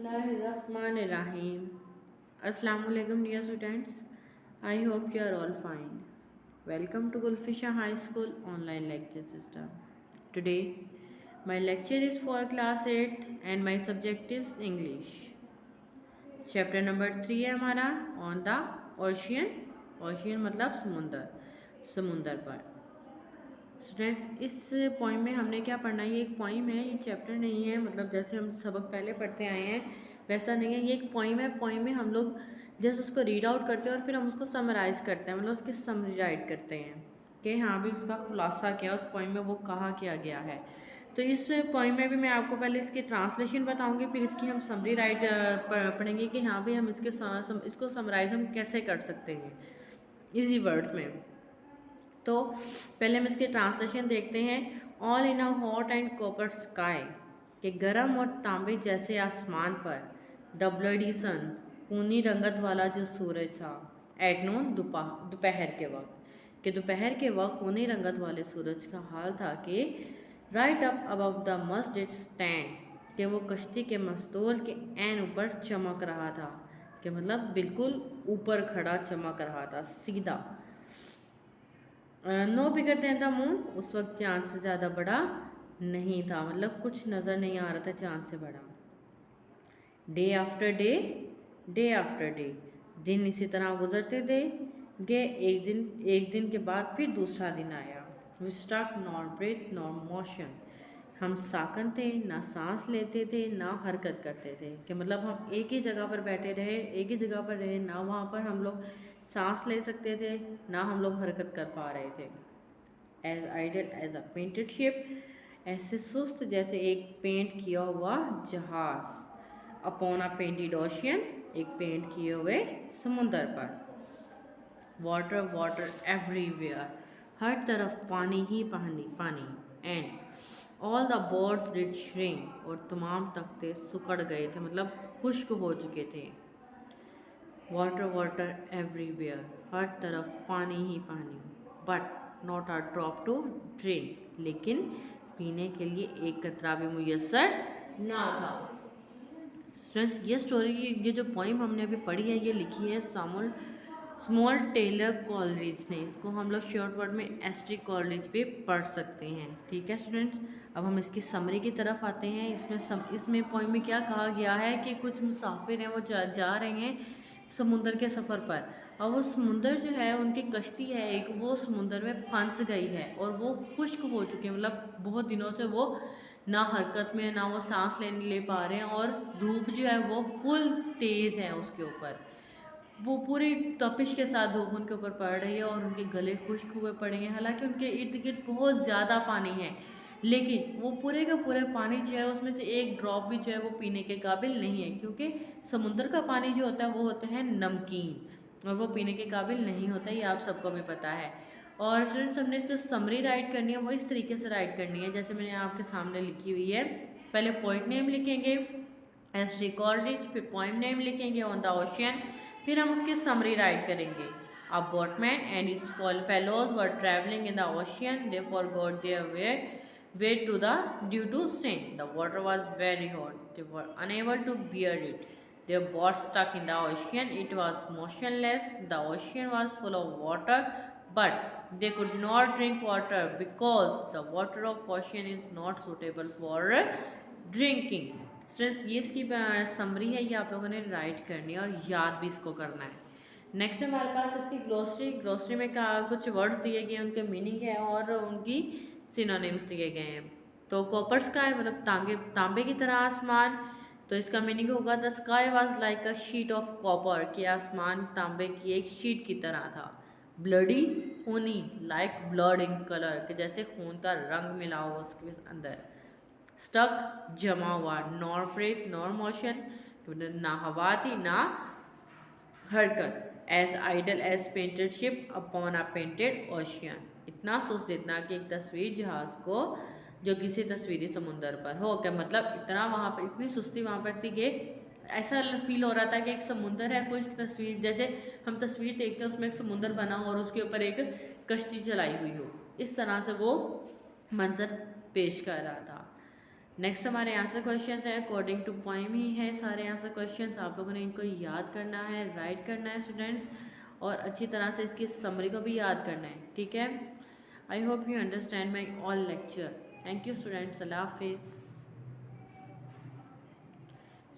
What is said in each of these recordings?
Bismillahirrahmanirrahim. Assalamu alaikum dear students. I hope you are all fine. Welcome to Gulfisha High School online lecture system. Today my lecture is for class 8 and my subject is English. Chapter number 3 है हमारा on the ocean. Ocean मतलब समुंदर, समुंदर पर। Students इस point में हमने क्या पढ़ना है, ये एक पॉइंट है, ये चैप्टर नहीं है। मतलब जैसे हम सबक पहले पढ़ते आए हैं वैसा नहीं है, ये एक पॉइंट है। पॉइंट में हम लोग जैसे उसको रीड आउट करते हैं और फिर हम उसको समराइज़ करते हैं, मतलब उसकी समरी राइट करते हैं कि हाँ भी उसका खुलासा क्या, उस पॉइंट में वो कहा किया गया है। तो इस पॉइंट में भी मैं आपको पहले इसकी ट्रांसलेशन बताऊंगी, फिर इसकी हम समरी राइट पढ़ेंगे कि हाँ भाई हम इसको समराइज हम कैसे कर सकते हैं इजी वर्ड्स में। तो पहले हम इसके ट्रांसलेशन देखते हैं। All in a hot and copper sky, के गर्म और तांबे जैसे आसमान पर, द ब्लडी सन, खूनी रंगत वाला जो सूरज था, एट नून दोपहर के वक्त, कि दोपहर के वक्त खूनी रंगत वाले सूरज का हाल था कि right up above the must stand, कि वो कश्ती के मस्तूल के एन ऊपर चमक रहा था, कि मतलब बिल्कुल ऊपर खड़ा चमक रहा था सीधा। No bigger than the moon, उस वक्त चांद से ज़्यादा बड़ा नहीं था, मतलब कुछ नज़र नहीं आ रहा था चांद से बड़ा। Day after day, day after day, दिन इसी तरह गुजरते थे कि एक दिन के बाद फिर दूसरा दिन आया। We stuck nor breath nor motion, हम साकन थे, ना सांस लेते थे ना हरकत करते थे, कि मतलब हम एक ही जगह पर बैठे रहे, एक ही जगह पर रहे, ना वहाँ पर हम लोग सांस ले सकते थे ना हम लोग हरकत कर पा रहे थे। As idle as a painted ship, ऐसे सुस्त जैसे एक पेंट किया हुआ जहाज। अपॉन अ पेंटेड ओशियन, एक पेंट किए हुए समुंदर पर। वाटर वाटर एवरीवेयर, हर तरफ पानी ही पानी पानी। And all the boards did shrink, और तमाम तख्ते सुकड़ गए थे, मतलब खुश्क हो चुके थे। वाटर वाटर एवरीवेयर, हर तरफ पानी ही पानी। But not a drop to drink, लेकिन पीने के लिए एक कतरा भी मुयसर ना था। फ्रेंड्स ये स्टोरी, ये जो पोइम हमने अभी पढ़ी है, ये लिखी है स्मॉल टेलर कॉलरिज ने। इसको हम लोग शॉर्ट वर्ड में एसटी कॉलरिज पे पढ़ सकते हैं। ठीक है स्टूडेंट्स, अब हम इसकी समरी की तरफ आते हैं। इसमें पोइम में क्या कहा गया है कि कुछ मुसाफिर हैं, वो जा रहे हैं समुंदर के सफ़र पर, और वो समुंदर जो है, उनकी कश्ती है एक, वो समुंदर में फंस गई है और वो खुश्क हो चुके हैं, मतलब बहुत दिनों से वो ना हरकत में, ना वो सांस ले पा रहे हैं, और धूप जो है वो फुल तेज़ है उसके ऊपर, वो पूरी तपिश के साथ धूप उनके ऊपर पड़ रही है और उनके गले खुश्क हुए पड़े हैं। हालांकि उनके इर्द गिर्द बहुत ज़्यादा पानी है, लेकिन वो पूरे का पूरे पानी जो है उसमें से एक ड्रॉप भी जो है वो पीने के काबिल नहीं है, क्योंकि समुद्र का पानी जो होता है वो होता है नमकीन, और वो पीने के काबिल नहीं होता, ये आप सबको भी पता है। और स्टूडेंट्स हमने जो समरी राइट करनी है वो इस तरीके से राइट करनी है जैसे मैंने आपके सामने लिखी हुई है। पहले पॉइंट नेम लिखेंगे, एस रिकॉर्डिंग, फिर पॉइंट नेम लिखेंगे ऑन द ओशियन, फिर हम उसकी समरी राइट करेंगे। A boatman and his fellows were traveling in the ocean. They forgot their way to the due to strain. The water was very hot. They were unable to bear it. Their boat stuck in the ocean. It was motionless. The ocean was full of water, but they could not drink water because the water of ocean is not suitable for drinking. Students ये इसकी summary है, ये आप लोगों ने right करनी है और याद भी इसको करना है। नेक्स्ट हमारे पास इसकी ग्लोसरी में कुछ वर्ड्स दिए गए हैं, उनके मीनिंग है और उनकी सिनोनिम्स दिए गए हैं। तो कॉपर स्काई मतलब तांबे की तरह आसमान, तो इसका मीनिंग होगा the sky was like a sheet of copper, कि आसमान तांबे की एक शीट की तरह था। ब्लडी खूनी, लाइक ब्लड इन कलर, कि जैसे खून का रंग मिला हो उसके अंदर। स्टक जमा हुआ, नॉर ब्रेथ नॉर मोशन, ना हवा थी ना हरकत। As idle as painted ship upon a painted ocean, इतना सुस्त जितना कि एक तस्वीर जहाज को जो किसी तस्वीरी समुंदर पर हो। क्या मतलब इतना वहाँ पर इतनी सुस्ती वहाँ पर थी कि ऐसा फील हो रहा था कि एक समुंदर है, कुछ तस्वीर जैसे हम तस्वीर देखते हैं उसमें एक समुंदर बना हो और उसके ऊपर एक कश्ती चलाई हुई हो, इस तरह से वो मंजर पेश कर रहा था। नेक्स्ट हमारे आंसर क्वेश्चन है अकॉर्डिंग टू पोइम ही है सारे आंसर क्वेश्चन। आप लोगों ने इनको याद करना है, राइट करना है स्टूडेंट्स, और अच्छी तरह से इसकी समरी को भी याद करना है, ठीक है। I hope you understand my all lecture. Thank you students, अल्लाह हाफिज़।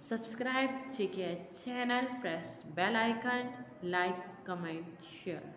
Subscribe check channel, press bell icon, like comment share.